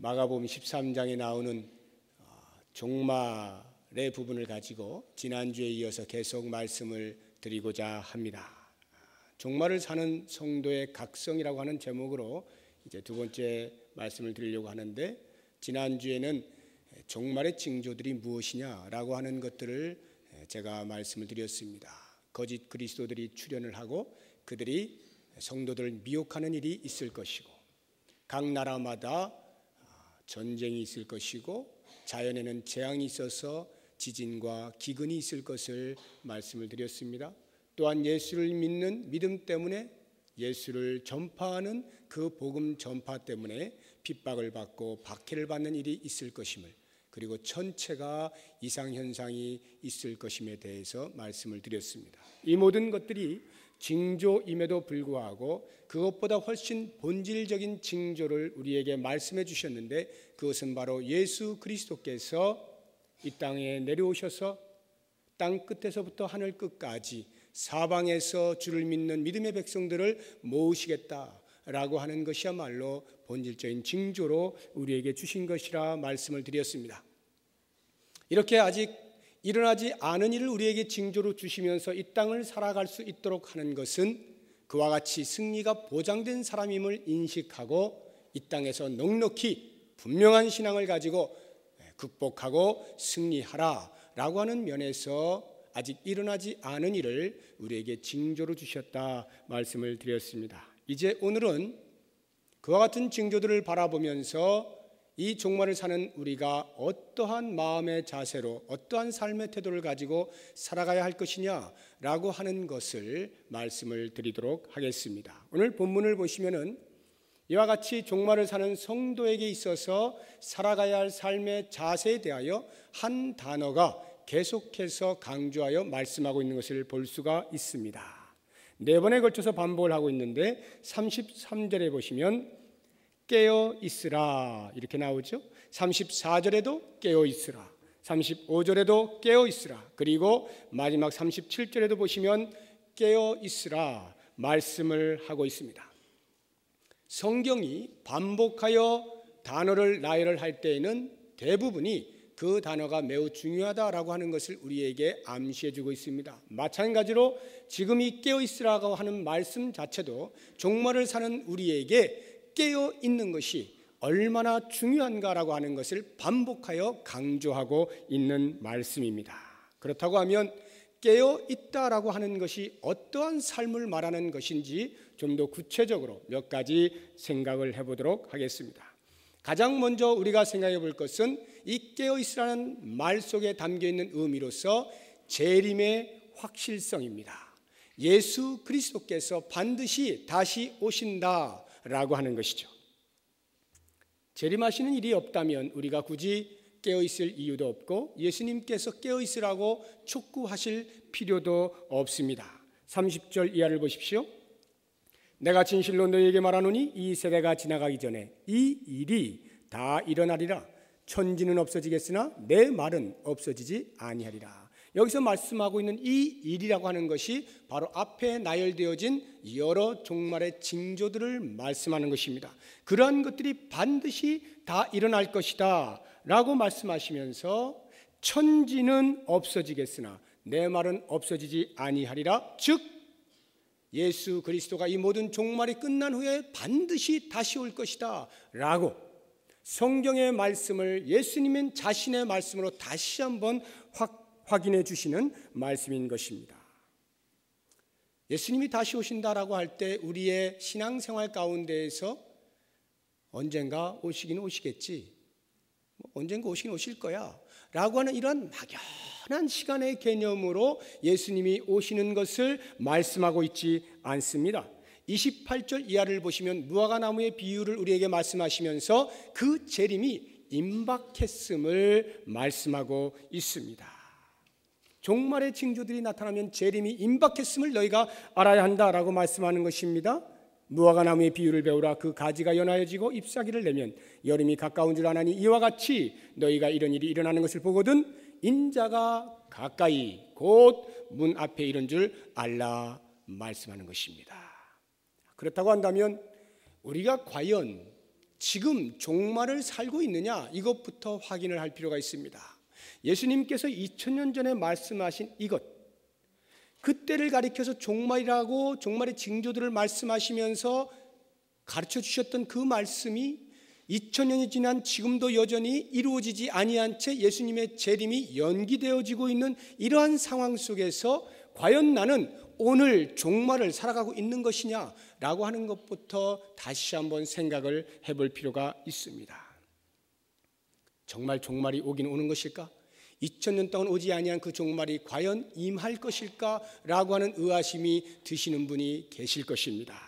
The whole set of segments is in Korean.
마가복음 13장에 나오는 종말의 부분을 가지고 지난주에 이어서 계속 말씀을 드리고자 합니다. 종말을 사는 성도의 각성이라고 하는 제목으로 이제 두 번째 말씀을 드리려고 하는데, 지난주에는 종말의 징조들이 무엇이냐라고 하는 것들을 제가 말씀을 드렸습니다. 거짓 그리스도들이 출현을 하고 그들이 성도들을 미혹하는 일이 있을 것이고, 각 나라마다 전쟁이 있을 것이고, 자연에는 재앙이 있어서 지진과 기근이 있을 것을 말씀을 드렸습니다. 또한 예수를 믿는 믿음 때문에, 예수를 전파하는 그 복음 전파 때문에 핍박을 받고 박해를 받는 일이 있을 것임을, 그리고 천체가 이상현상이 있을 것임에 대해서 말씀을 드렸습니다. 이 모든 것들이 징조임에도 불구하고 그것보다 훨씬 본질적인 징조를 우리에게 말씀해 주셨는데, 그것은 바로 예수 그리스도께서 이 땅에 내려오셔서 땅 끝에서부터 하늘 끝까지 사방에서 주를 믿는 믿음의 백성들을 모으시겠다라고 하는 것이야말로 본질적인 징조로 우리에게 주신 것이라 말씀을 드렸습니다. 이렇게 아직 일어나지 않은 일을 우리에게 징조로 주시면서 이 땅을 살아갈 수 있도록 하는 것은 그와 같이 승리가 보장된 사람임을 인식하고 이 땅에서 넉넉히 분명한 신앙을 가지고 극복하고 승리하라라고 하는 면에서 아직 일어나지 않은 일을 우리에게 징조로 주셨다 말씀을 드렸습니다. 이제 오늘은 그와 같은 징조들을 바라보면서 이 종말을 사는 우리가 어떠한 마음의 자세로, 어떠한 삶의 태도를 가지고 살아가야 할 것이냐라고 하는 것을 말씀을 드리도록 하겠습니다. 오늘 본문을 보시면은 이와 같이 종말을 사는 성도에게 있어서 살아가야 할 삶의 자세에 대하여 한 단어가 계속해서 강조하여 말씀하고 있는 것을 볼 수가 있습니다. 네 번에 걸쳐서 반복을 하고 있는데, 33절에 보시면 깨어 있으라 이렇게 나오죠. 34절에도 깨어 있으라, 35절에도 깨어 있으라, 그리고 마지막 37절에도 보시면 깨어 있으라 말씀을 하고 있습니다. 성경이 반복하여 단어를 나열을 할 때에는 대부분이 그 단어가 매우 중요하다라고 하는 것을 우리에게 암시해 주고 있습니다. 마찬가지로 지금 이 깨어 있으라고 하는 말씀 자체도 종말을 사는 우리에게 깨어 있는 것이 얼마나 중요한가라고 하는 것을 반복하여 강조하고 있는 말씀입니다. 그렇다고 하면 깨어 있다라고 하는 것이 어떠한 삶을 말하는 것인지 좀 더 구체적으로 몇 가지 생각을 해보도록 하겠습니다. 가장 먼저 우리가 생각해 볼 것은 이 깨어 있으라는 말 속에 담겨 있는 의미로서 재림의 확실성입니다. 예수 그리스도께서 반드시 다시 오신다라고 하는 것이죠. 재림하시는 일이 없다면 우리가 굳이 깨어 있을 이유도 없고 예수님께서 깨어 있으라고 촉구하실 필요도 없습니다. 30절 이하를 보십시오. 내가 진실로 너희에게 말하노니 이 세대가 지나가기 전에 이 일이 다 일어나리라. 천지는 없어지겠으나 내 말은 없어지지 아니하리라. 여기서 말씀하고 있는 이 일이라고 하는 것이 바로 앞에 나열되어진 여러 종말의 징조들을 말씀하는 것입니다. 그러한 것들이 반드시 다 일어날 것이다 라고 말씀하시면서 천지는 없어지겠으나 내 말은 없어지지 아니하리라. 즉 예수 그리스도가 이 모든 종말이 끝난 후에 반드시 다시 올 것이다 라고 성경의 말씀을 예수님은 자신의 말씀으로 다시 한번 확인해 주시는 말씀인 것입니다. 예수님이 다시 오신다라고 할 때 우리의 신앙생활 가운데에서 언젠가 오시긴 오시겠지, 언젠가 오시긴 오실 거야 라고 하는 이런 막연한 시간의 개념으로 예수님이 오시는 것을 말씀하고 있지 않습니다. 28절 이하를 보시면 무화과 나무의 비유를 우리에게 말씀하시면서 그 재림이 임박했음을 말씀하고 있습니다. 종말의 징조들이 나타나면 재림이 임박했음을 너희가 알아야 한다라고 말씀하는 것입니다. 무화과 나무의 비유를 배우라. 그 가지가 연하여지고 잎사귀를 내면 여름이 가까운 줄 아나니 이와 같이 너희가 이런 일이 일어나는 것을 보거든 인자가 가까이 곧 문 앞에 이른 줄 알라 말씀하는 것입니다. 그렇다고 한다면 우리가 과연 지금 종말을 살고 있느냐, 이것부터 확인을 할 필요가 있습니다. 예수님께서 2000년 전에 말씀하신 이것, 그때를 가리켜서 종말이라고 종말의 징조들을 말씀하시면서 가르쳐 주셨던 그 말씀이 2000년이 지난 지금도 여전히 이루어지지 아니한 채 예수님의 재림이 연기되어지고 있는 이러한 상황 속에서 과연 나는 오늘 종말을 살아가고 있는 것이냐라고 하는 것부터 다시 한번 생각을 해볼 필요가 있습니다. 정말 종말이 오긴 오는 것일까? 2000년 동안 오지 아니한 그 종말이 과연 임할 것일까라고 하는 의아심이 드시는 분이 계실 것입니다.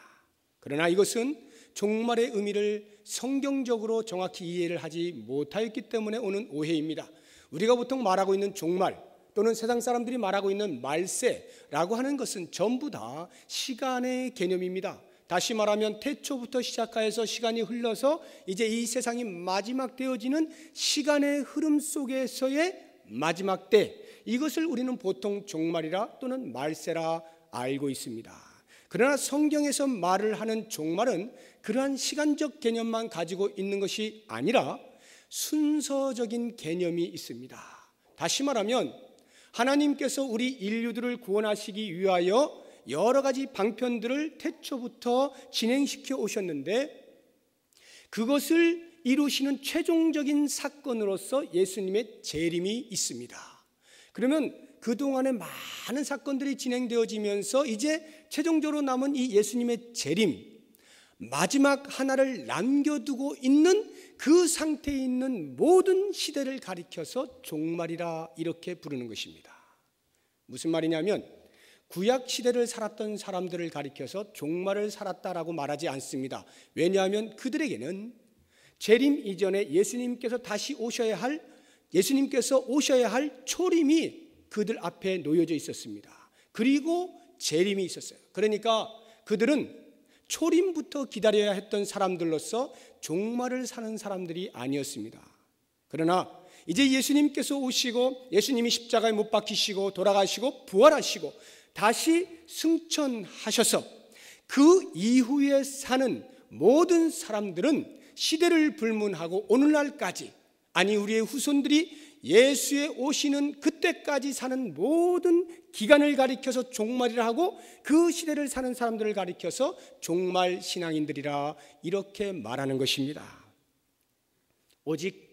그러나 이것은 종말의 의미를 성경적으로 정확히 이해를 하지 못하였기 때문에 오는 오해입니다. 우리가 보통 말하고 있는 종말 또는 세상 사람들이 말하고 있는 말세라고 하는 것은 전부 다 시간의 개념입니다. 다시 말하면 태초부터 시작하여서 시간이 흘러서 이제 이 세상이 마지막 되어지는 시간의 흐름 속에서의 마지막 때, 이것을 우리는 보통 종말이라 또는 말세라 알고 있습니다. 그러나 성경에서 말을 하는 종말은 그러한 시간적 개념만 가지고 있는 것이 아니라 순서적인 개념이 있습니다. 다시 말하면 하나님께서 우리 인류들을 구원하시기 위하여 여러 가지 방편들을 태초부터 진행시켜 오셨는데, 그것을 이루시는 최종적인 사건으로서 예수님의 재림이 있습니다. 그러면 그동안에 많은 사건들이 진행되어지면서 이제 최종적으로 남은 이 예수님의 재림, 마지막 하나를 남겨두고 있는 그 상태에 있는 모든 시대를 가리켜서 종말이라 이렇게 부르는 것입니다. 무슨 말이냐면 구약 시대를 살았던 사람들을 가리켜서 종말을 살았다라고 말하지 않습니다. 왜냐하면 그들에게는 재림 이전에 예수님께서 오셔야 할 초림이 그들 앞에 놓여져 있었습니다. 그리고 재림이 있었어요. 그러니까 그들은 초림부터 기다려야 했던 사람들로서 종말을 사는 사람들이 아니었습니다. 그러나 이제 예수님께서 오시고 예수님이 십자가에 못 박히시고 돌아가시고 부활하시고 다시 승천하셔서 그 이후에 사는 모든 사람들은 시대를 불문하고 오늘날까지, 아니 우리의 후손들이 예수의 오시는 그때까지 사는 모든 기간을 가리켜서 종말이라 하고 그 시대를 사는 사람들을 가리켜서 종말 신앙인들이라 이렇게 말하는 것입니다. 오직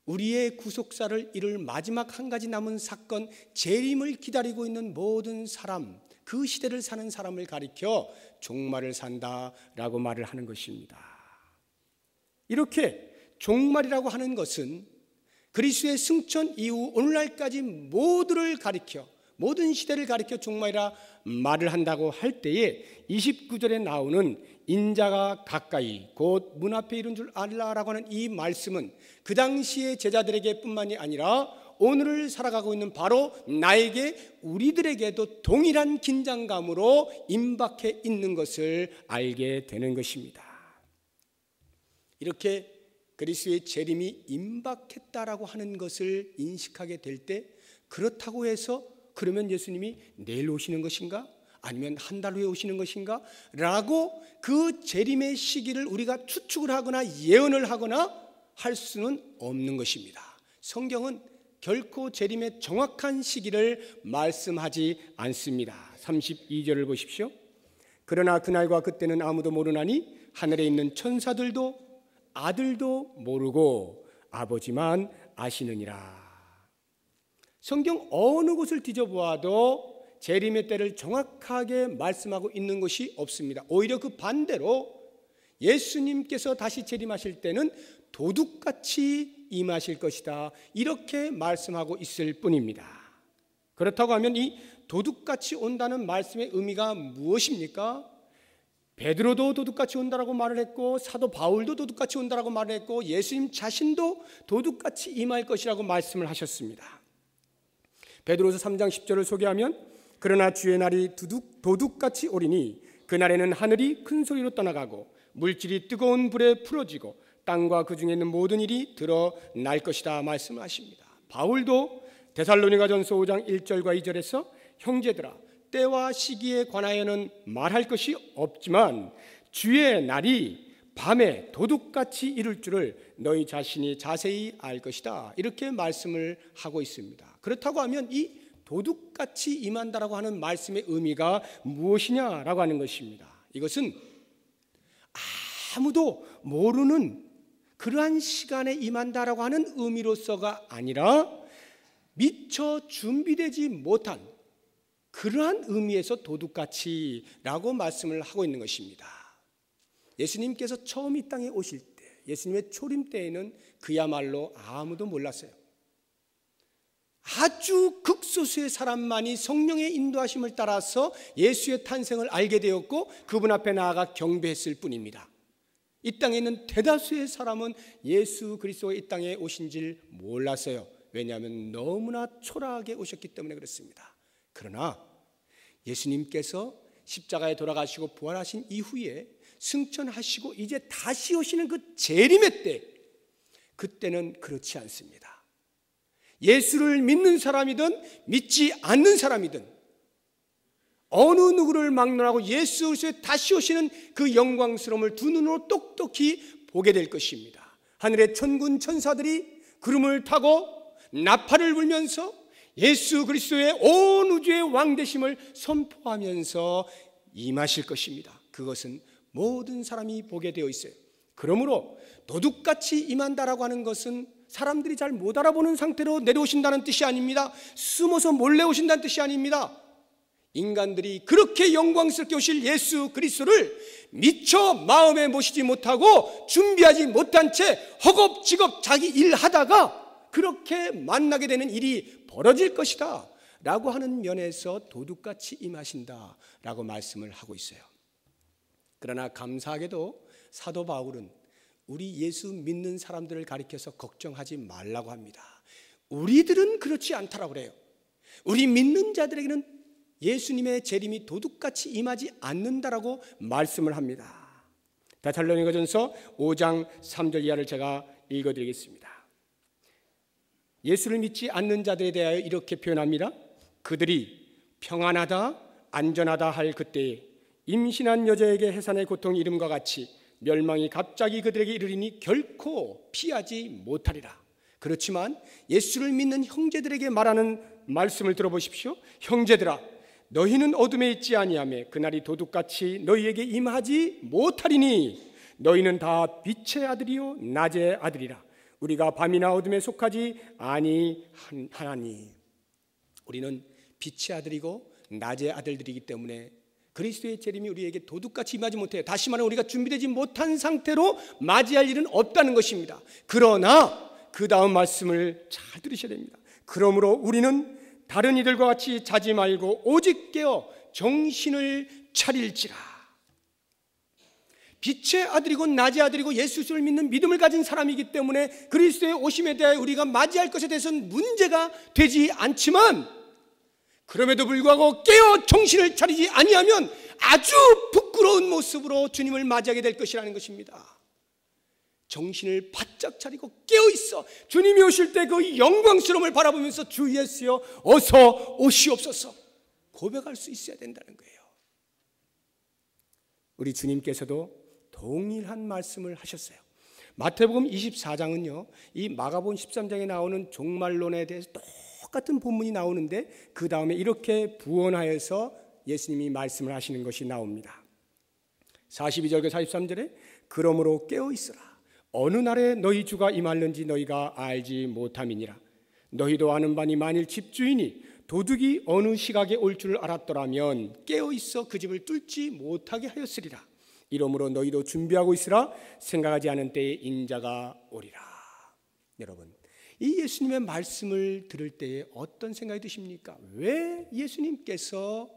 우리의 구속사를 이룰 마지막 한 가지 남은 사건, 재림을 기다리고 있는 모든 사람, 그 시대를 사는 사람을 가리켜 종말을 산다라고 말을 하는 것입니다. 이렇게 종말이라고 하는 것은 그리스도의 승천 이후 오늘날까지 모두를 가리켜, 모든 시대를 가리켜 종말이라 말을 한다고 할 때에 29절에 나오는 인자가 가까이 곧 문 앞에 이른 줄 알라라고 하는 이 말씀은 그 당시의 제자들에게 뿐만이 아니라 오늘을 살아가고 있는 바로 나에게, 우리들에게도 동일한 긴장감으로 임박해 있는 것을 알게 되는 것입니다. 이렇게 그리스도의 재림이 임박했다라고 하는 것을 인식하게 될 때, 그렇다고 해서 그러면 예수님이 내일 오시는 것인가? 아니면 한 달 후에 오시는 것인가? 라고 그 재림의 시기를 우리가 추측을 하거나 예언을 하거나 할 수는 없는 것입니다. 성경은 결코 재림의 정확한 시기를 말씀하지 않습니다. 32절을 보십시오. 그러나 그날과 그때는 아무도 모르나니 하늘에 있는 천사들도 아들도 모르고 아버지만 아시느니라. 성경 어느 곳을 뒤져보아도 재림의 때를 정확하게 말씀하고 있는 것이 없습니다. 오히려 그 반대로 예수님께서 다시 재림하실 때는 도둑같이 임하실 것이다, 이렇게 말씀하고 있을 뿐입니다. 그렇다고 하면 이 도둑같이 온다는 말씀의 의미가 무엇입니까? 베드로도 도둑같이 온다라고 말을 했고, 사도 바울도 도둑같이 온다라고 말을 했고, 예수님 자신도 도둑같이 임할 것이라고 말씀을 하셨습니다. 베드로서 3장 10절을 소개하면 그러나 주의 날이 도둑같이 오리니 그날에는 하늘이 큰 소리로 떠나가고 물질이 뜨거운 불에 풀어지고 땅과 그 중에 있는 모든 일이 드러날 것이다 말씀을 하십니다. 바울도 데살로니가전서 5장 1절과 2절에서 형제들아, 때와 시기에 관하여는 말할 것이 없지만 주의 날이 밤에 도둑같이 이룰 줄을 너희 자신이 자세히 알 것이다. 이렇게 말씀을 하고 있습니다. 그렇다고 하면 이 도둑같이 임한다라고 하는 말씀의 의미가 무엇이냐라고 하는 것입니다. 이것은 아무도 모르는 그러한 시간에 임한다라고 하는 의미로서가 아니라 미처 준비되지 못한 그러한 의미에서 도둑같이라고 말씀을 하고 있는 것입니다. 예수님께서 처음 이 땅에 오실 때, 예수님의 초림 때에는 그야말로 아무도 몰랐어요. 아주 극소수의 사람만이 성령의 인도하심을 따라서 예수의 탄생을 알게 되었고 그분 앞에 나아가 경배했을 뿐입니다. 이 땅에 있는 대다수의 사람은 예수 그리스도가 이 땅에 오신 줄 몰랐어요. 왜냐하면 너무나 초라하게 오셨기 때문에 그렇습니다. 그러나 예수님께서 십자가에 돌아가시고 부활하신 이후에 승천하시고 이제 다시 오시는 그 재림의 때, 그때는 그렇지 않습니다. 예수를 믿는 사람이든 믿지 않는 사람이든 어느 누구를 막론하고 예수 그리스도에 다시 오시는 그 영광스러움을 두 눈으로 똑똑히 보게 될 것입니다. 하늘의 천군 천사들이 구름을 타고 나팔을 불면서 예수 그리스도의 온 우주의 왕 되심을 선포하면서 임하실 것입니다. 그것은 모든 사람이 보게 되어 있어요. 그러므로 도둑같이 임한다라고 하는 것은 사람들이 잘 못 알아보는 상태로 내려오신다는 뜻이 아닙니다. 숨어서 몰래 오신다는 뜻이 아닙니다. 인간들이 그렇게 영광스럽게 오실 예수 그리스도를 미처 마음에 모시지 못하고 준비하지 못한 채 허겁지겁 자기 일하다가 그렇게 만나게 되는 일이 벌어질 것이다 라고 하는 면에서 도둑같이 임하신다 라고 말씀을 하고 있어요. 그러나 감사하게도 사도 바울은 우리 예수 믿는 사람들을 가리켜서 걱정하지 말라고 합니다. 우리들은 그렇지 않다라고 그래요. 우리 믿는 자들에게는 예수님의 재림이 도둑같이 임하지 않는다라고 말씀을 합니다. 데살로니가전서 5장 3절 이하를 제가 읽어드리겠습니다. 예수를 믿지 않는 자들에 대하여 이렇게 표현합니다. 그들이 평안하다 안전하다 할 그때에 임신한 여자에게 해산의 고통이 이름과 같이 멸망이 갑자기 그들에게 이르리니 결코 피하지 못하리라. 그렇지만 예수를 믿는 형제들에게 말하는 말씀을 들어보십시오. 형제들아, 너희는 어둠에 있지 아니하며 그날이 도둑같이 너희에게 임하지 못하리니 너희는 다 빛의 아들이요 낮의 아들이라. 우리가 밤이나 어둠에 속하지 아니하나니. 우리는 빛의 아들이고 낮의 아들들이기 때문에 그리스도의 재림이 우리에게 도둑같이 임하지 못해요. 다시 말하면 우리가 준비되지 못한 상태로 맞이할 일은 없다는 것입니다. 그러나 그 다음 말씀을 잘 들으셔야 됩니다. 그러므로 우리는 다른 이들과 같이 자지 말고 오직 깨어 정신을 차릴지라. 빛의 아들이고 낮의 아들이고 예수를 믿는 믿음을 가진 사람이기 때문에 그리스도의 오심에 대하여 우리가 맞이할 것에 대해서는 문제가 되지 않지만, 그럼에도 불구하고 깨어 정신을 차리지 아니하면 아주 부끄러운 모습으로 주님을 맞이하게 될 것이라는 것입니다. 정신을 바짝 차리고 깨어있어 주님이 오실 때 그 영광스러움을 바라보면서 주 예수여 어서 오시옵소서 고백할 수 있어야 된다는 거예요. 우리 주님께서도 동일한 말씀을 하셨어요. 마태복음 24장은요 이 마가복음 13장에 나오는 종말론에 대해서 똑같은 본문이 나오는데 그 다음에 이렇게 부언하여서 예수님이 말씀을 하시는 것이 나옵니다. 42절과 43절에 그러므로 깨어있으라. 어느 날에 너희 주가 임할는지 너희가 알지 못함이니라. 너희도 아는 바니 만일 집주인이 도둑이 어느 시각에 올 줄 알았더라면 깨어있어 그 집을 뚫지 못하게 하였으리라. 이러므로 너희도 준비하고 있으라. 생각하지 않은 때에 인자가 오리라. 여러분, 이 예수님의 말씀을 들을 때에 어떤 생각이 드십니까? 왜 예수님께서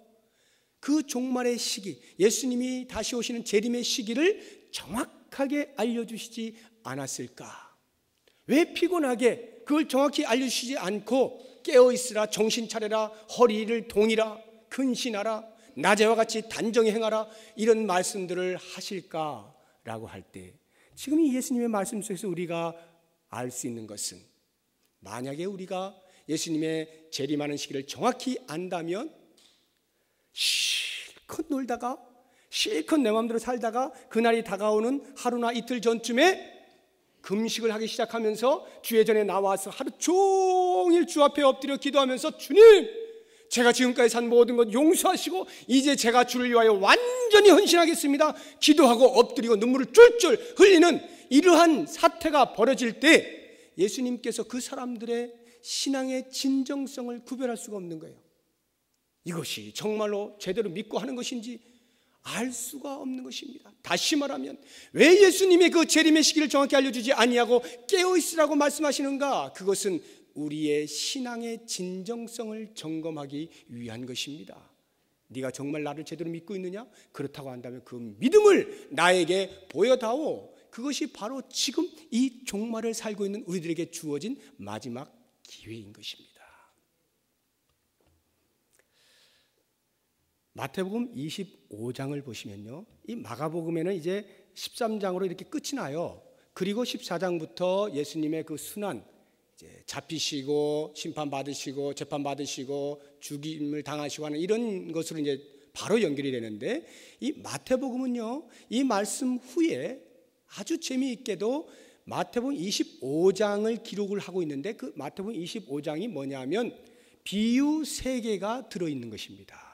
그 종말의 시기, 예수님이 다시 오시는 재림의 시기를 정확하게 알려주시지 않았을까? 왜 피곤하게 그걸 정확히 알려주시지 않고 깨어있으라, 정신 차려라, 허리를 동이라, 근신하라, 낮에와 같이 단정히 행하라 이런 말씀들을 하실까라고 할 때 지금 이 예수님의 말씀 속에서 우리가 알 수 있는 것은 만약에 우리가 예수님의 재림하는 시기를 정확히 안다면 실컷 놀다가 실컷 내 마음대로 살다가 그날이 다가오는 하루나 이틀 전쯤에 금식을 하기 시작하면서 주의 전에 나와서 하루 종일 주 앞에 엎드려 기도하면서 주님, 제가 지금까지 산 모든 것 용서하시고 이제 제가 주를 위하여 완전히 헌신하겠습니다. 기도하고 엎드리고 눈물을 쫄쫄 흘리는 이러한 사태가 벌어질 때 예수님께서 그 사람들의 신앙의 진정성을 구별할 수가 없는 거예요. 이것이 정말로 제대로 믿고 하는 것인지 알 수가 없는 것입니다. 다시 말하면 왜 예수님이 그 재림의 시기를 정확히 알려주지 아니하고 깨어있으라고 말씀하시는가? 그것은 우리의 신앙의 진정성을 점검하기 위한 것입니다. 네가 정말 나를 제대로 믿고 있느냐? 그렇다고 한다면 그 믿음을 나에게 보여다오. 그것이 바로 지금 이 종말을 살고 있는 우리들에게 주어진 마지막 기회인 것입니다. 마태복음 25장을 보시면요, 이 마가복음에는 이제 13장으로 이렇게 끝이 나요. 그리고 14장부터 예수님의 그 순환, 이제 잡히시고 심판받으시고 재판받으시고 죽임을 당하시고 하는 이런 것으로 이제 바로 연결이 되는데, 이 마태복음은요, 이 말씀 후에 아주 재미있게도 마태복음 25장을 기록을 하고 있는데, 그 마태복음 25장이 뭐냐면 비유 3개가 들어있는 것입니다.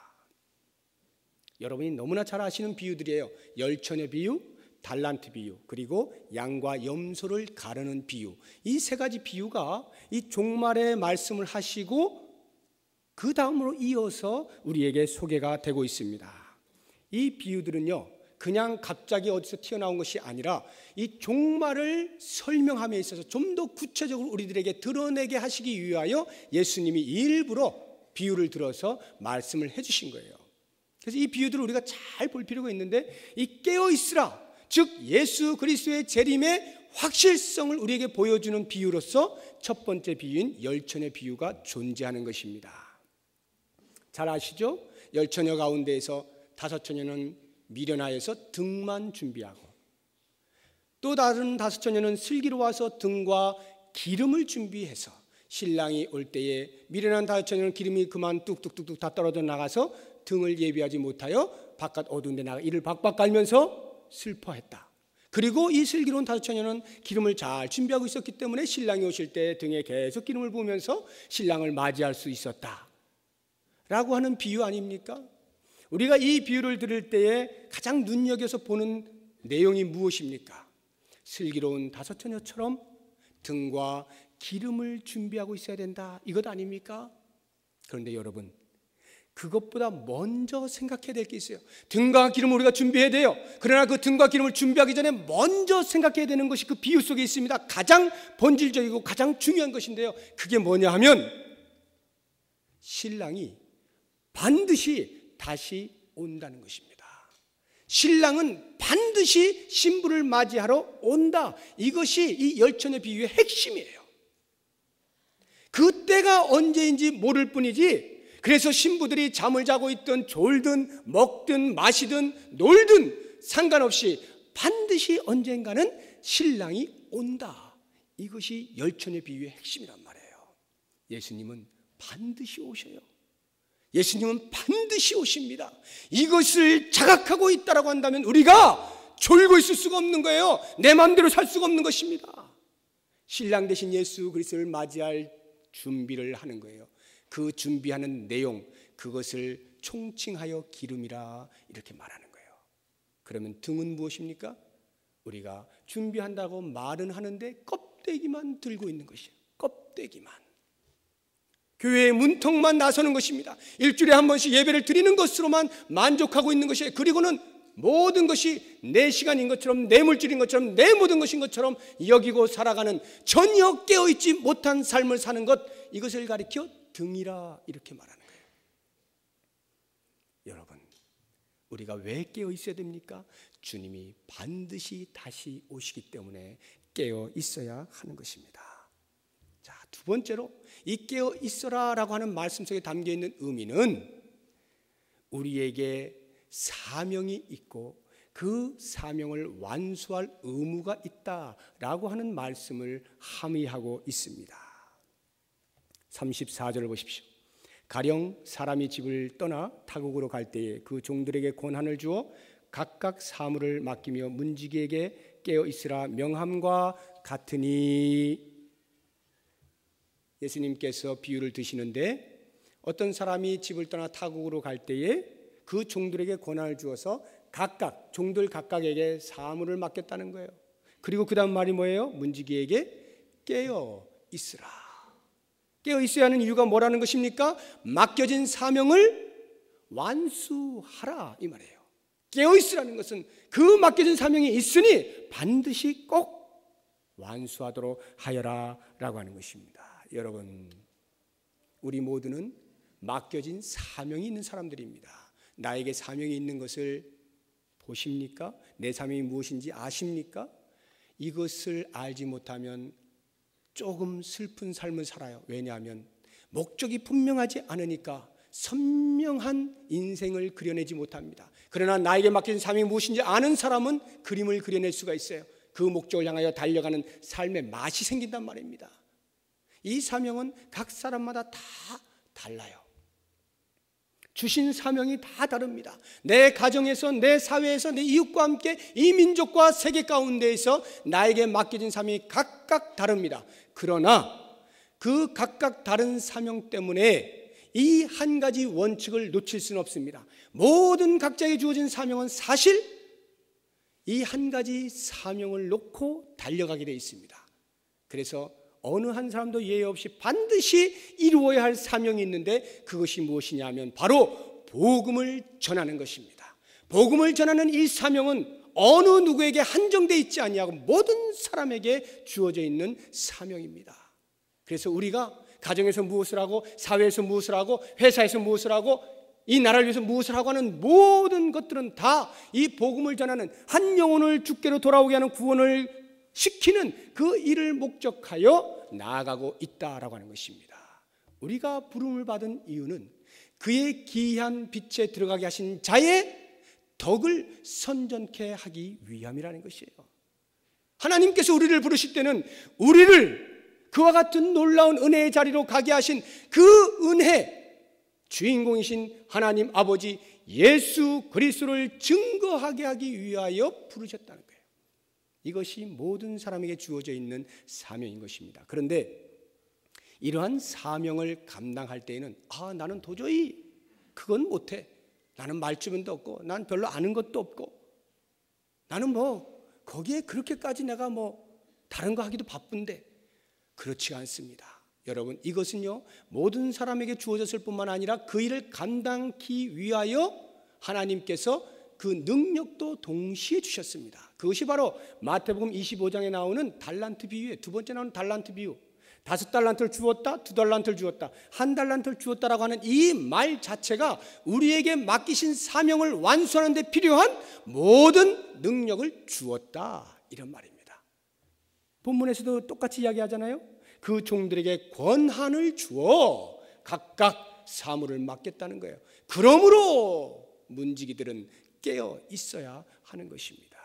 여러분이 너무나 잘 아시는 비유들이에요. 열처녀 비유, 달란트 비유, 그리고 양과 염소를 가르는 비유. 이 3가지 비유가 이 종말의 말씀을 하시고 그 다음으로 이어서 우리에게 소개가 되고 있습니다. 이 비유들은요, 그냥 갑자기 어디서 튀어나온 것이 아니라 이 종말을 설명함에 있어서 좀 더 구체적으로 우리들에게 드러내게 하시기 위하여 예수님이 일부러 비유를 들어서 말씀을 해주신 거예요. 그래서 이 비유들을 우리가 잘 볼 필요가 있는데, 이 깨어있으라, 즉 예수 그리스도의 재림의 확실성을 우리에게 보여주는 비유로서 첫 번째 비유인 열처녀 비유가 존재하는 것입니다. 잘 아시죠? 열처녀 가운데에서 5처녀는 미련하여서 등만 준비하고, 또 다른 5처녀는 슬기로워서 등과 기름을 준비해서 신랑이 올 때에 미련한 5처녀는 기름이 그만 뚝뚝뚝뚝 다 떨어져 나가서 등을 예비하지 못하여 바깥 어두운 데 나가 이를 박박 깔면서 슬퍼했다. 그리고 이 슬기로운 5처녀는 기름을 잘 준비하고 있었기 때문에 신랑이 오실 때 등에 계속 기름을 부으면서 신랑을 맞이할 수 있었다 라고 하는 비유 아닙니까? 우리가 이 비유를 들을 때에 가장 눈여겨서 보는 내용이 무엇입니까? 슬기로운 5처녀처럼 등과 기름을 준비하고 있어야 된다, 이것 아닙니까? 그런데 여러분, 그것보다 먼저 생각해야 될 게 있어요. 등과 기름을 우리가 준비해야 돼요. 그러나 그 등과 기름을 준비하기 전에 먼저 생각해야 되는 것이 그 비유 속에 있습니다. 가장 본질적이고 가장 중요한 것인데요, 그게 뭐냐 하면 신랑이 반드시 다시 온다는 것입니다. 신랑은 반드시 신부를 맞이하러 온다. 이것이 이 열처녀 비유의 핵심이에요. 그때가 언제인지 모를 뿐이지, 그래서 신부들이 잠을 자고 있든 졸든 먹든 마시든 놀든 상관없이 반드시 언젠가는 신랑이 온다. 이것이 열처녀 비유의 핵심이란 말이에요. 예수님은 반드시 오셔요. 예수님은 반드시 오십니다. 이것을 자각하고 있다라고 한다면 우리가 졸고 있을 수가 없는 거예요. 내 마음대로 살 수가 없는 것입니다. 신랑 대신 예수 그리스도를 맞이할 준비를 하는 거예요. 그 준비하는 내용, 그것을 총칭하여 기름이라 이렇게 말하는 거예요. 그러면 등은 무엇입니까? 우리가 준비한다고 말은 하는데 껍데기만 들고 있는 것이에요. 껍데기만. 교회의 문턱만 나서는 것입니다. 일주일에 한 번씩 예배를 드리는 것으로만 만족하고 있는 것이에요. 그리고는 모든 것이 내 시간인 것처럼, 내 물질인 것처럼, 내 모든 것인 것처럼 여기고 살아가는, 전혀 깨어있지 못한 삶을 사는 것, 이것을 가리켜 등이라 이렇게 말하는 거예요. 여러분, 우리가 왜 깨어 있어야 됩니까? 주님이 반드시 다시 오시기 때문에 깨어 있어야 하는 것입니다. 자, 두 번째로 이 깨어 있어라라고 하는 말씀 속에 담겨 있는 의미는 우리에게 사명이 있고 그 사명을 완수할 의무가 있다라고 하는 말씀을 함의하고 있습니다. 34절을 보십시오. 가령 사람이 집을 떠나 타국으로 갈 때에 그 종들에게 권한을 주어 각각 사물을 맡기며 문지기에게 깨어 있으라 명함과 같으니. 예수님께서 비유를 드시는데 어떤 사람이 집을 떠나 타국으로 갈 때에 그 종들에게 권한을 주어서 각각 종들 각각에게 사물을 맡겼다는 거예요. 그리고 그 다음 말이 뭐예요? 문지기에게 깨어 있으라. 깨어 있어야 하는 이유가 뭐라는 것입니까? 맡겨진 사명을 완수하라 이 말이에요. 깨어 있으라는 것은 그 맡겨진 사명이 있으니 반드시 꼭 완수하도록 하여라 라고 하는 것입니다. 여러분, 우리 모두는 맡겨진 사명이 있는 사람들입니다. 나에게 사명이 있는 것을 보십니까? 내 사명이 무엇인지 아십니까? 이것을 알지 못하면 조금 슬픈 삶을 살아요. 왜냐하면 목적이 분명하지 않으니까 선명한 인생을 그려내지 못합니다. 그러나 나에게 맡겨진 사명이 무엇인지 아는 사람은 그림을 그려낼 수가 있어요. 그 목적을 향하여 달려가는 삶의 맛이 생긴단 말입니다. 이 사명은 각 사람마다 다 달라요. 주신 사명이 다 다릅니다. 내 가정에서, 내 사회에서, 내 이웃과 함께 이 민족과 세계 가운데에서 나에게 맡겨진 사명이 각각 다릅니다. 그러나 그 각각 다른 사명 때문에 이 한 가지 원칙을 놓칠 수는 없습니다. 모든 각자에게 주어진 사명은 사실 이 한 가지 사명을 놓고 달려가게 되어 있습니다. 그래서 어느 한 사람도 예외 없이 반드시 이루어야 할 사명이 있는데 그것이 무엇이냐 하면 바로 복음을 전하는 것입니다. 복음을 전하는 이 사명은 어느 누구에게 한정되어 있지 아니하고 모든 사람에게 주어져 있는 사명입니다. 그래서 우리가 가정에서 무엇을 하고 사회에서 무엇을 하고 회사에서 무엇을 하고 이 나라를 위해서 무엇을 하고 하는 모든 것들은 다 이 복음을 전하는 한 영혼을 주께로 돌아오게 하는 구원을 시키는 그 일을 목적하여 나아가고 있다라고 하는 것입니다. 우리가 부름을 받은 이유는 그의 기이한 빛에 들어가게 하신 자의 덕을 선전케 하기 위함이라는 것이에요. 하나님께서 우리를 부르실 때는 우리를 그와 같은 놀라운 은혜의 자리로 가게 하신 그 은혜 주인공이신 하나님 아버지 예수 그리스도를 증거하게 하기 위하여 부르셨다는 거예요. 이것이 모든 사람에게 주어져 있는 사명인 것입니다. 그런데 이러한 사명을 감당할 때에는 나는 도저히 그건 못해. 나는 말주변도 없고 난 별로 아는 것도 없고 나는 거기에 그렇게까지 내가 다른 거 하기도 바쁜데 그렇지 않습니다. 여러분, 이것은요 모든 사람에게 주어졌을 뿐만 아니라 그 일을 감당하기 위하여 하나님께서 그 능력도 동시에 주셨습니다. 그것이 바로 마태복음 25장에 나오는 달란트 비유에 두 번째 나오는 달란트 비유. 5달란트를 주었다, 2달란트를 주었다, 1달란트를 주었다라고 하는 이 말 자체가 우리에게 맡기신 사명을 완수하는 데 필요한 모든 능력을 주었다 이런 말입니다. 본문에서도 똑같이 이야기하잖아요. 그 종들에게 권한을 주어 각각 사물을 맡겼다는 거예요. 그러므로 문지기들은 깨어 있어야 하는 것입니다.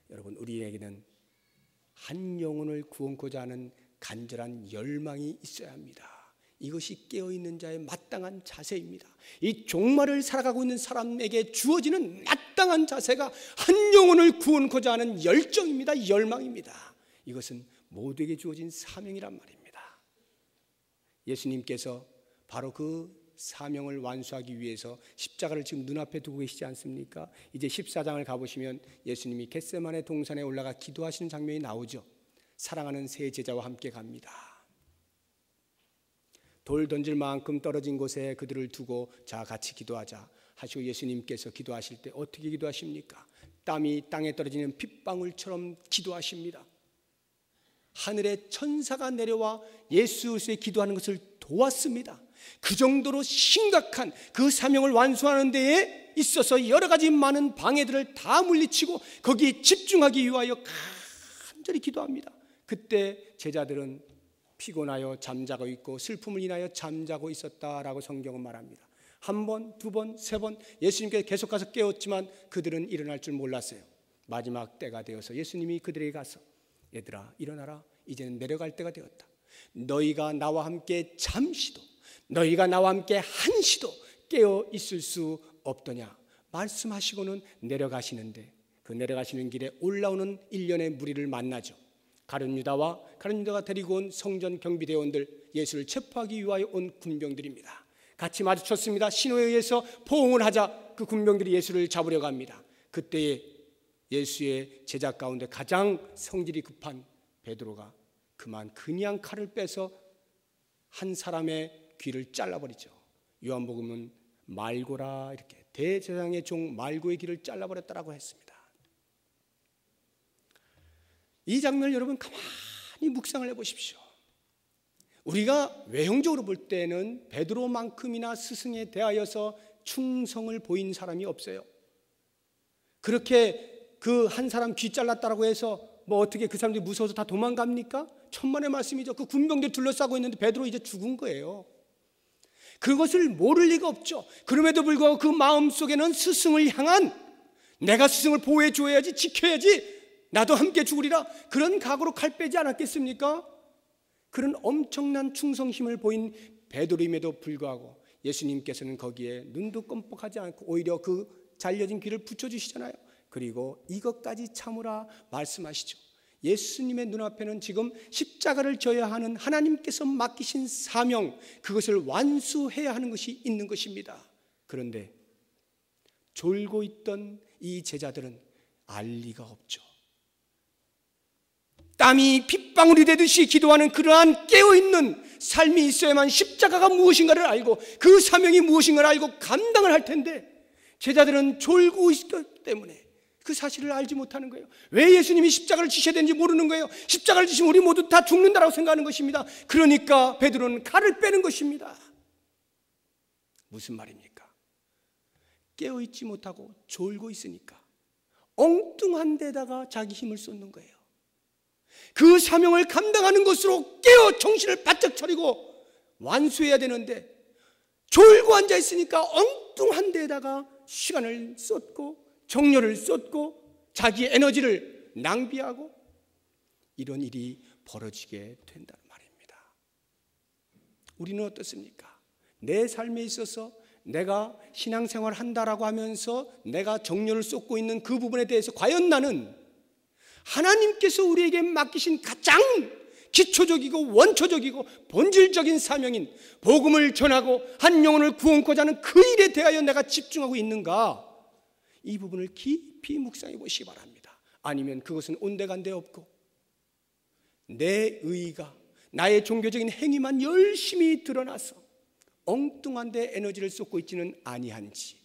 여러분, 우리에게는 한 영혼을 구원코자 하는 간절한 열망이 있어야 합니다. 이것이 깨어있는 자의 마땅한 자세입니다. 이 종말을 살아가고 있는 사람에게 주어지는 마땅한 자세가 한 영혼을 구원코자 하는 열정입니다. 열망입니다. 이것은 모두에게 주어진 사명이란 말입니다. 예수님께서 바로 그 사명을 완수하기 위해서 십자가를 지금 눈앞에 두고 계시지 않습니까? 이제 14장을 가보시면 예수님이 겟세마네 동산에 올라가 기도하시는 장면이 나오죠. 사랑하는 세 제자와 함께 갑니다. 돌 던질 만큼 떨어진 곳에 그들을 두고 자 같이 기도하자 하시고 예수님께서 기도하실 때 어떻게 기도하십니까? 땀이 땅에 떨어지는 핏방울처럼 기도하십니다. 하늘에 천사가 내려와 예수 그리스도의 기도하는 것을 도왔습니다. 그 정도로 심각한 그 사명을 완수하는 데에 있어서 여러 가지 많은 방해들을 다 물리치고 거기에 집중하기 위하여 간절히 기도합니다. 그때 제자들은 피곤하여 잠자고 있고 슬픔을 인하여 잠자고 있었다라고 성경은 말합니다. 한 번, 두 번, 세 번 예수님께서 계속 가서 깨웠지만 그들은 일어날 줄 몰랐어요. 마지막 때가 되어서 예수님이 그들에게 가서 얘들아 일어나라, 이제는 내려갈 때가 되었다. 너희가 나와 함께 잠시도, 너희가 나와 함께 한시도 깨어 있을 수 없더냐. 말씀하시고는 내려가시는데 그 내려가시는 길에 올라오는 일련의 무리를 만나죠. 가룟 유다가 데리고 온 성전 경비대원들, 예수를 체포하기 위하여 온 군병들입니다. 같이 마주쳤습니다. 신호에 의해서 포옹을 하자 그 군병들이 예수를 잡으려고 합니다. 그때에 예수의 제자 가운데 가장 성질이 급한 베드로가 그냥 칼을 빼서 한 사람의 귀를 잘라버리죠. 요한복음은 말고라, 이렇게 대제사장의 종 말고의 귀를 잘라버렸다라고 했습니다. 이 장면을 여러분 가만히 묵상을 해보십시오. 우리가 외형적으로 볼 때는 베드로만큼이나 스승에 대하여서 충성을 보인 사람이 없어요. 그렇게 그 한 사람 귀 잘랐다라고 해서 뭐 어떻게 그 사람들이 무서워서 다 도망갑니까? 천만의 말씀이죠. 그 군병들 둘러싸고 있는데 베드로 이제 죽은 거예요. 그것을 모를 리가 없죠. 그럼에도 불구하고 그 마음속에는 스승을 향한, 내가 스승을 보호해 줘야지, 지켜야지, 나도 함께 죽으리라, 그런 각오로 칼 빼지 않았겠습니까? 그런 엄청난 충성심을 보인 베드로임에도 불구하고 예수님께서는 거기에 눈도 껌뻑하지 않고 오히려 그 잘려진 귀를 붙여주시잖아요. 그리고 이것까지 참으라 말씀하시죠. 예수님의 눈앞에는 지금 십자가를 져야 하는 하나님께서 맡기신 사명, 그것을 완수해야 하는 것이 있는 것입니다. 그런데 졸고 있던 이 제자들은 알 리가 없죠. 땀이 핏방울이 되듯이 기도하는 그러한 깨어있는 삶이 있어야만 십자가가 무엇인가를 알고 그 사명이 무엇인가를 알고 감당을 할 텐데, 제자들은 졸고 있기 때문에 그 사실을 알지 못하는 거예요. 왜 예수님이 십자가를 지셔야 되는지 모르는 거예요. 십자가를 지시면 우리 모두 다 죽는다라고 생각하는 것입니다. 그러니까 베드로는 칼을 빼는 것입니다. 무슨 말입니까? 깨어있지 못하고 졸고 있으니까 엉뚱한 데다가 자기 힘을 쏟는 거예요. 그 사명을 감당하는 것으로 깨어 정신을 바짝 차리고 완수해야 되는데 졸고 앉아 있으니까 엉뚱한 데다가 시간을 쏟고 정열을 쏟고 자기의 에너지를 낭비하고 이런 일이 벌어지게 된다는 말입니다. 우리는 어떻습니까? 내 삶에 있어서 내가 신앙생활을 한다라고 하면서 내가 정열을 쏟고 있는 그 부분에 대해서 과연 나는 하나님께서 우리에게 맡기신 가장 기초적이고 원초적이고 본질적인 사명인 복음을 전하고 한 영혼을 구원코자 하는 그 일에 대하여 내가 집중하고 있는가? 이 부분을 깊이 묵상해 보시기 바랍니다. 아니면 그것은 온데간데 없고 내 의의가, 나의 종교적인 행위만 열심히 드러나서 엉뚱한 데 에너지를 쏟고 있지는 아니한지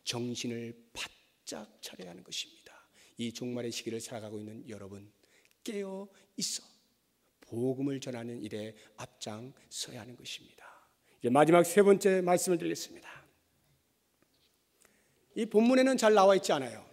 정신을 바짝 차려야 하는 것입니다. 이 종말의 시기를 살아가고 있는 여러분, 깨어 있어 복음을 전하는 일에 앞장서야 하는 것입니다. 이제 마지막 세 번째 말씀을 드리겠습니다. 이 본문에는 잘 나와 있지 않아요.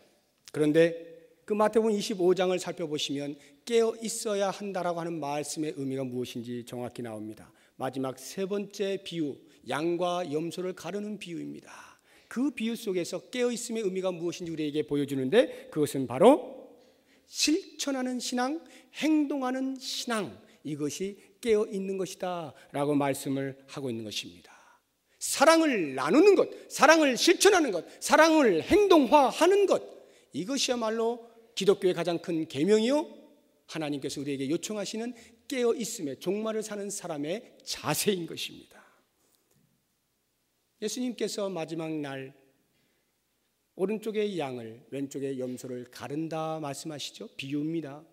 그런데 그 마태복음 25장을 살펴보시면 깨어 있어야 한다라고 하는 말씀의 의미가 무엇인지 정확히 나옵니다. 마지막 세 번째 비유, 양과 염소를 가르는 비유입니다. 그 비유 속에서 깨어 있음의 의미가 무엇인지 우리에게 보여주는데, 그것은 바로 실천하는 신앙, 행동하는 신앙, 이것이 깨어 있는 것이다 라고 말씀을 하고 있는 것입니다. 사랑을 나누는 것, 사랑을 실천하는 것, 사랑을 행동화하는 것, 이것이야말로 기독교의 가장 큰 계명이요, 하나님께서 우리에게 요청하시는 깨어 있음의 종말을 사는 사람의 자세인 것입니다. 예수님께서 마지막 날 오른쪽의 양을 왼쪽의 염소를 가른다 말씀하시죠. 비유입니다.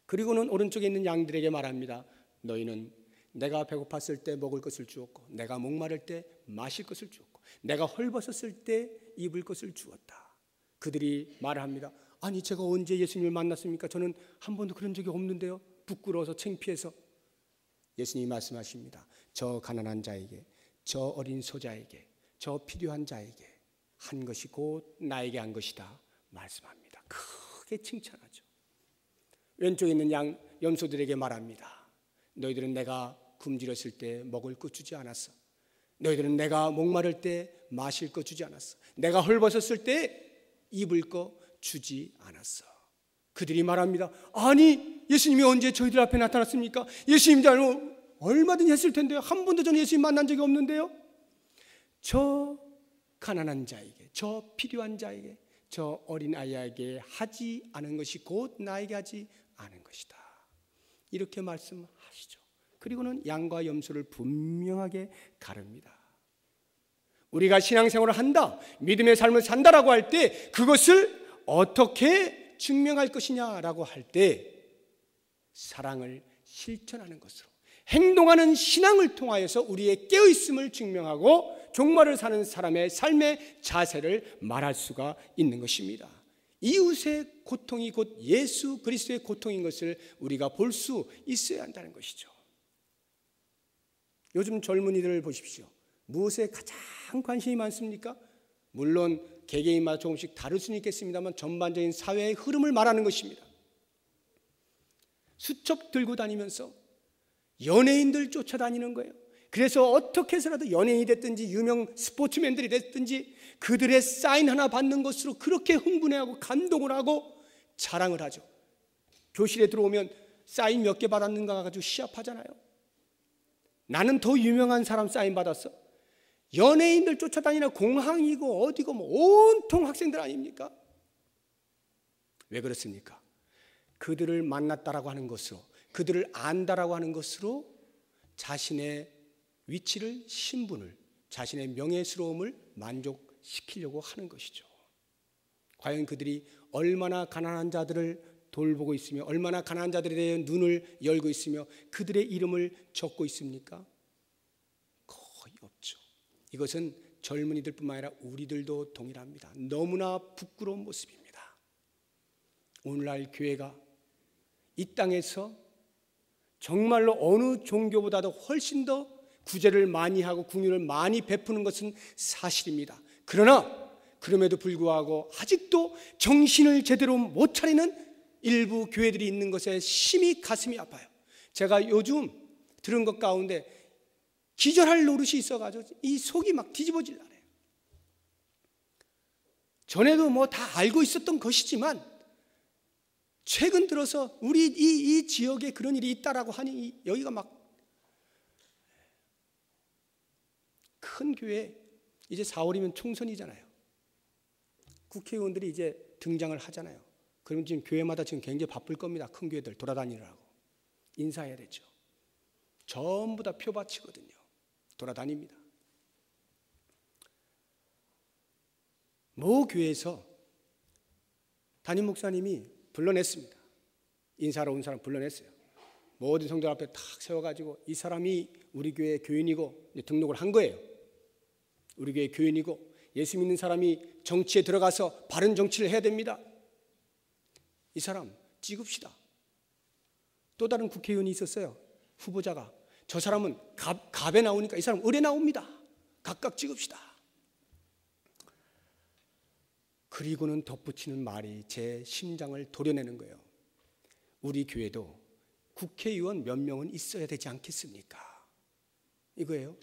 그리고는 오른쪽에 있는 양들에게 말합니다. 너희는 내가 배고팠을 때 먹을 것을 주었고, 내가 목마를 때 마실 것을 주었고, 내가 헐벗었을 때 입을 것을 주었다. 그들이 말합니다. 아니 제가 언제 예수님을 만났습니까? 저는 한 번도 그런 적이 없는데요. 부끄러워서 창피해서. 예수님이 말씀하십니다. 저 가난한 자에게, 저 어린 소자에게, 저 필요한 자에게 한 것이 곧 나에게 한 것이다 말씀합니다. 크게 칭찬하죠. 왼쪽에 있는 양 염소들에게 말합니다. 너희들은 내가 굶주렸을 때 먹을 것 주지 않았어. 너희들은 내가 목마를 때 마실 것 주지 않았어. 내가 헐벗었을 때 입을 것 주지 않았어. 그들이 말합니다. 아니 예수님이 언제 저희들 앞에 나타났습니까? 예수님도 얼마든지 했을 텐데요. 한 번도 저는 예수님 만난 적이 없는데요. 저 가난한 자에게, 저 필요한 자에게, 저 어린아이에게 하지 않은 것이 곧 나에게 하지 않은 것이다. 이렇게 말씀하시죠. 그리고는 양과 염소를 분명하게 가릅니다. 우리가 신앙생활을 한다, 믿음의 삶을 산다라고 할 때 그것을 어떻게 증명할 것이냐라고 할 때 사랑을 실천하는 것으로, 행동하는 신앙을 통하여서 우리의 깨어있음을 증명하고 종말을 사는 사람의 삶의 자세를 말할 수가 있는 것입니다. 이웃의 고통이 곧 예수 그리스도의 고통인 것을 우리가 볼 수 있어야 한다는 것이죠. 요즘 젊은이들을 보십시오. 무엇에 가장 관심이 많습니까? 물론 개개인마다 조금씩 다를 수는 있겠습니다만 전반적인 사회의 흐름을 말하는 것입니다. 수첩 들고 다니면서 연예인들 쫓아다니는 거예요. 그래서 어떻게 해서라도 연예인이 됐든지 유명 스포츠맨들이 됐든지 그들의 사인 하나 받는 것으로 그렇게 흥분해하고 감동을 하고 자랑을 하죠. 교실에 들어오면 사인 몇 개 받았는가 가지고 시합하잖아요. 나는 더 유명한 사람 사인 받았어. 연예인들 쫓아다니는 공항이고 어디고 뭐 온통 학생들 아닙니까? 왜 그렇습니까? 그들을 만났다라고 하는 것으로, 그들을 안다라고 하는 것으로 자신의 위치를, 신분을, 자신의 명예스러움을 만족시키려고 하는 것이죠. 과연 그들이 얼마나 가난한 자들을 돌보고 있으며 얼마나 가난한 자들에 대해 눈을 열고 있으며 그들의 이름을 적고 있습니까? 거의 없죠. 이것은 젊은이들뿐만 아니라 우리들도 동일합니다. 너무나 부끄러운 모습입니다. 오늘날 교회가 이 땅에서 정말로 어느 종교보다도 훨씬 더 구제를 많이 하고 긍휼을 많이 베푸는 것은 사실입니다. 그러나 그럼에도 불구하고 아직도 정신을 제대로 못 차리는 일부 교회들이 있는 것에 심히 가슴이 아파요. 제가 요즘 들은 것 가운데 기절할 노릇이 있어가지고 이 속이 막 뒤집어지려요. 전에도 뭐 다 알고 있었던 것이지만 최근 들어서 우리 이 지역에 그런 일이 있다라고 하니 여기가 막 큰 교회, 이제 4월이면 총선이잖아요. 국회의원들이 이제 등장을 하잖아요. 그러면 지금 교회마다 지금 굉장히 바쁠 겁니다. 큰 교회들 돌아다니느라고 인사해야 되죠. 전부 다 표밭이거든요. 돌아다닙니다. 모 교회에서 담임 목사님이 불러냈습니다. 인사하러 온 사람 불러냈어요. 모든 성도들 앞에 탁 세워가지고 이 사람이 우리 교회 교인이고 등록을 한 거예요. 우리 교회 교인이고 예수 믿는 사람이 정치에 들어가서 바른 정치를 해야 됩니다. 이 사람 찍읍시다. 또 다른 국회의원이 있었어요. 후보자가. 저 사람은 갑에 나오니까 이 사람 을에 나옵니다. 각각 찍읍시다. 그리고는 덧붙이는 말이 제 심장을 도려내는 거예요. 우리 교회도 국회의원 몇 명은 있어야 되지 않겠습니까? 이거예요.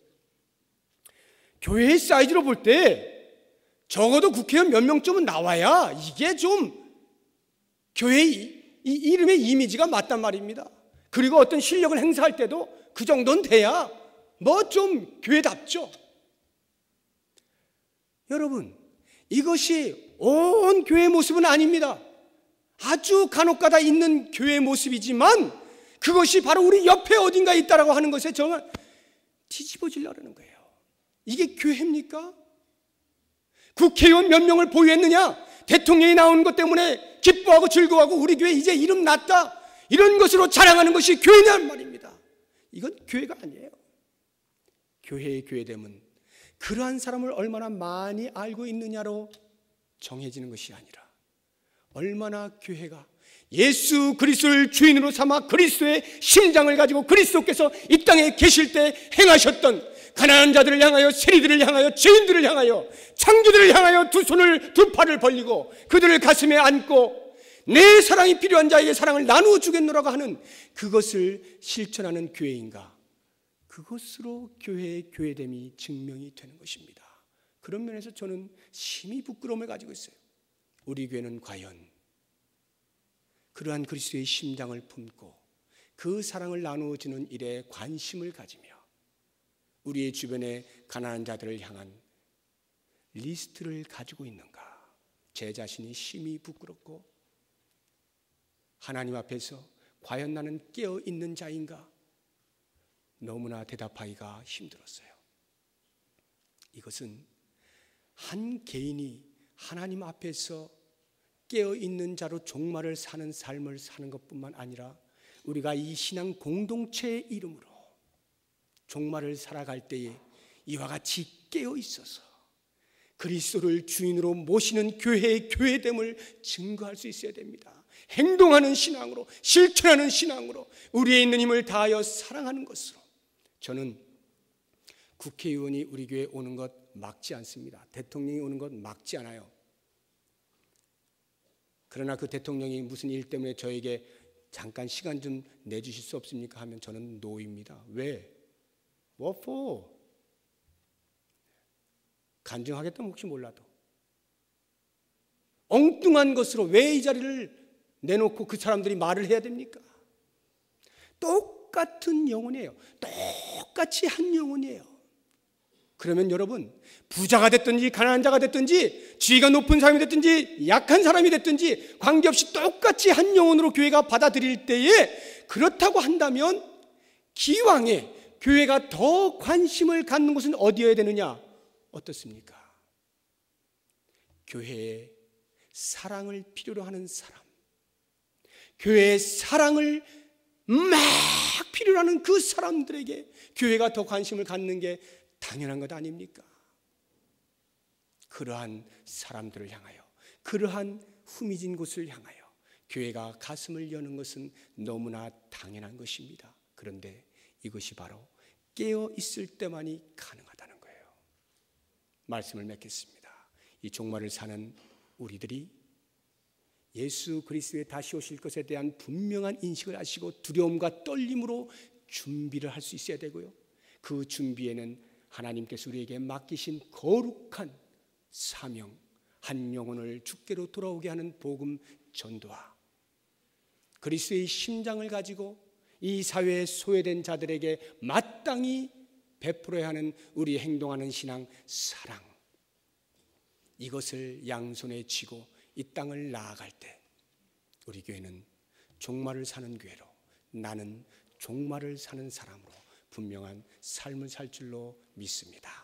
교회의 사이즈로 볼 때 적어도 국회의원 몇 명쯤은 나와야 이게 좀 교회의 이 이름의 이미지가 맞단 말입니다. 그리고 어떤 실력을 행사할 때도 그 정도는 돼야 뭐 좀 교회답죠. 여러분, 이것이 온 교회의 모습은 아닙니다. 아주 간혹가다 있는 교회의 모습이지만 그것이 바로 우리 옆에 어딘가에 있다라고 하는 것에 정말 뒤집어지려는 거예요. 이게 교회입니까? 국회의원 몇 명을 보유했느냐? 대통령이 나오는 것 때문에 기뻐하고 즐거워하고 우리 교회 이제 이름 났다, 이런 것으로 자랑하는 것이 교회냐는 말입니다. 이건 교회가 아니에요. 교회의 교회됨은 그러한 사람을 얼마나 많이 알고 있느냐로 정해지는 것이 아니라 얼마나 교회가 예수 그리스도를 주인으로 삼아 그리스도의 심장을 가지고 그리스도께서 이 땅에 계실 때 행하셨던 가난한 자들을 향하여, 세리들을 향하여, 죄인들을 향하여, 창조들을 향하여 두 손을, 두 팔을 벌리고 그들을 가슴에 안고 내 사랑이 필요한 자에게 사랑을 나누어 주겠노라고 하는 그것을 실천하는 교회인가? 그것으로 교회의 교회됨이 증명이 되는 것입니다. 그런 면에서 저는 심히 부끄러움을 가지고 있어요. 우리 교회는 과연 그러한 그리스도의 심장을 품고 그 사랑을 나누어 주는 일에 관심을 가지며 우리의 주변의 가난한 자들을 향한 리스트를 가지고 있는가? 제 자신이 심히 부끄럽고 하나님 앞에서 과연 나는 깨어 있는 자인가? 너무나 대답하기가 힘들었어요. 이것은 한 개인이 하나님 앞에서 깨어 있는 자로 종말을 사는 삶을 사는 것뿐만 아니라 우리가 이 신앙 공동체의 이름으로 종말을 살아갈 때에 이와 같이 깨어 있어서 그리스도를 주인으로 모시는 교회의 교회됨을 증거할 수 있어야 됩니다. 행동하는 신앙으로, 실천하는 신앙으로, 우리의 있는 힘을 다하여 사랑하는 것으로. 저는 국회의원이 우리 교회에 오는 것 막지 않습니다. 대통령이 오는 것 막지 않아요. 그러나 그 대통령이 무슨 일 때문에 저에게 잠깐 시간 좀 내주실 수 없습니까? 하면 저는 노입니다. 왜? What for? 간증하겠다면 혹시 몰라도 엉뚱한 것으로 왜 이 자리를 내놓고 그 사람들이 말을 해야 됩니까? 똑같은 영혼이에요. 똑같이 한 영혼이에요. 그러면 여러분, 부자가 됐든지 가난한 자가 됐든지 지위가 높은 사람이 됐든지 약한 사람이 됐든지 관계없이 똑같이 한 영혼으로 교회가 받아들일 때에 그렇다고 한다면 기왕에 교회가 더 관심을 갖는 곳은 어디여야 되느냐? 어떻습니까? 교회에 사랑을 필요로 하는 사람, 교회의 사랑을 막 필요로 하는 그 사람들에게 교회가 더 관심을 갖는 게 당연한 것 아닙니까? 그러한 사람들을 향하여, 그러한 후미진 곳을 향하여 교회가 가슴을 여는 것은 너무나 당연한 것입니다. 그런데 이것이 바로 깨어 있을 때만이 가능하다는 거예요. 말씀을 맺겠습니다. 이 종말을 사는 우리들이 예수 그리스도의 다시 오실 것에 대한 분명한 인식을 하시고 두려움과 떨림으로 준비를 할 수 있어야 되고요. 그 준비에는 하나님께서 우리에게 맡기신 거룩한 사명, 한 영혼을 주께로 돌아오게 하는 복음 전도와 그리스도의 심장을 가지고 이 사회에 소외된 자들에게 마땅히 베풀어야 하는 우리 행동하는 신앙, 사랑, 이것을 양손에 쥐고 이 땅을 나아갈 때 우리 교회는 종말을 사는 교회로, 나는 종말을 사는 사람으로 분명한 삶을 살 줄로 믿습니다.